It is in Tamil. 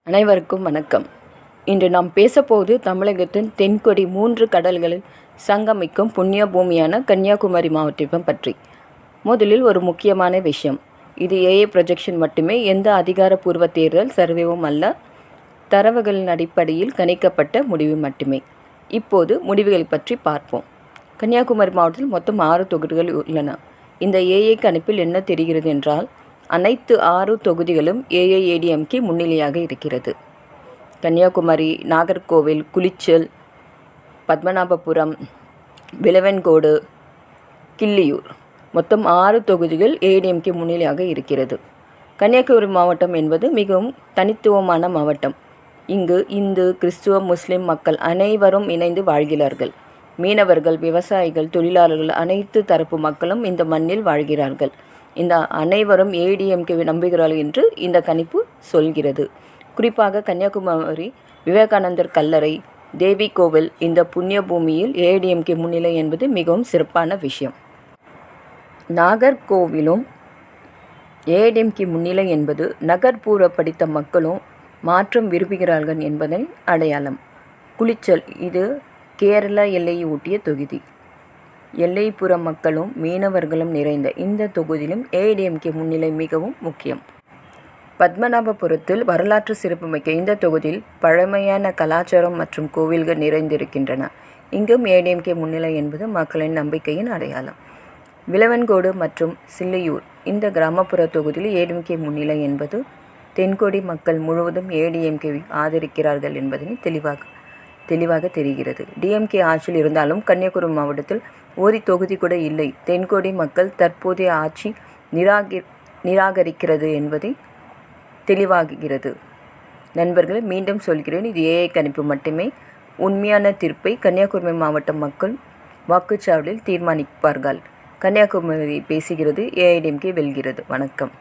அனைவருக்கும் வணக்கம். இன்று நாம் பேசப்போவது தமிழகத்தின் தென்கொடி 3 கடல்களில் சங்கமிக்கும் புண்ணிய பூமியான கன்னியாகுமரி மாவட்டம் பற்றி. முதலில் ஒரு முக்கியமான விஷயம், இது ஏஐ ப்ரொஜெக்ஷன் மட்டுமே, எந்த அதிகாரப்பூர்வ தேர்தல் சர்வேவும் அல்ல, தரவுகளின் அடிப்படையில் கணிக்கப்பட்ட முடிவு மட்டுமே. இப்போது முடிவுகளை பற்றி பார்ப்போம். கன்னியாகுமரி மாவட்டத்தில் மொத்தம் 6 தொகுதிகள் உள்ளன. இந்த ஏஐ கணிப்பில் என்ன தெரிகிறது என்றால், அனைத்து 6 தொகுதிகளும் ஏஐஏடிஎம்கே முன்னிலையாக இருக்கிறது. கன்னியாகுமரி, நாகர்கோவில், குளிச்சல், பத்மநாபபுரம், விளவன்கோடு, கிள்ளியூர் மொத்தம் 6 தொகுதிகள் ஏஐடிஎம்கே முன்னிலையாக இருக்கிறது. கன்னியாகுமரி மாவட்டம் என்பது மிகவும் தனித்துவமான மாவட்டம். இங்கு இந்து, கிறிஸ்துவ, முஸ்லிம் மக்கள் அனைவரும் இணைந்து வாழ்கிறார்கள். மீனவர்கள், விவசாயிகள், தொழிலாளர்கள், அனைத்து தரப்பு மக்களும் இந்த மண்ணில் வாழ்கிறார்கள். இந்த அனைவரும் ஏடிஎம்கேவை நம்புகிறார்கள் என்று இந்த கணிப்பு சொல்கிறது. குறிப்பாக கன்னியாகுமரி விவேகானந்தர் கல்லறை, தேவி கோவில், இந்த புண்ணிய பூமியில் ஏடிஎம்கே முன்னிலை என்பது மிகவும் சிறப்பான விஷயம். நாகர்கோவிலும் ஏடிஎம்கே முன்னிலை என்பது நகர்ப்புற படித்த மக்களும் மாற்றம் விரும்புகிறார்கள் என்பதன் அடையாளம். குளிச்சல், இது கேரள எல்லையை ஒட்டிய தொகுதி. எல்லைப்புற மக்களும் மீனவர்களும் நிறைந்த இந்த தொகுதியிலும் ஏடிஎம்கே முன்னிலை மிகவும் முக்கியம். பத்மநாபபுரத்தில் வரலாற்று சிறப்புமிக்க இந்த தொகுதியில் பழமையான கலாச்சாரம் மற்றும் கோவில்கள் நிறைந்திருக்கின்றன. இங்கும் ஏடிஎம்கே முன்னிலை என்பது மக்களின் நம்பிக்கையின் அடையாளம். விளவன்கோடு மற்றும் சில்லியூர், இந்த கிராமப்புற தொகுதியில் ஏடிஎம்கே முன்னிலை என்பது தென்கோடி மக்கள் முழுவதும் ஏடிஎம்கேவை ஆதரிக்கிறார்கள் என்பதனை தெளிவாக தெரிகிறது. டிஎம்கே ஆட்சியில் இருந்தாலும் கன்னியாகுமரி மாவட்டத்தில் ஒரு தொகுதி கூட இல்லை. தென்கோடி மக்கள் தற்போதைய ஆட்சி நிராகரிக்கிறது என்பதை தெளிவாகிறது. நண்பர்களே, மீண்டும் சொல்கிறேன், இது ஏஐ கணிப்பு மட்டுமே. உண்மையான தீர்ப்பை கன்னியாகுமரி மாவட்ட மக்கள் வாக்குச்சாவடியில் தீர்மானிப்பார்கள். கன்னியாகுமரி பேசுகிறது, ஏஐடிஎம்கே வெல்கிறது. வணக்கம்.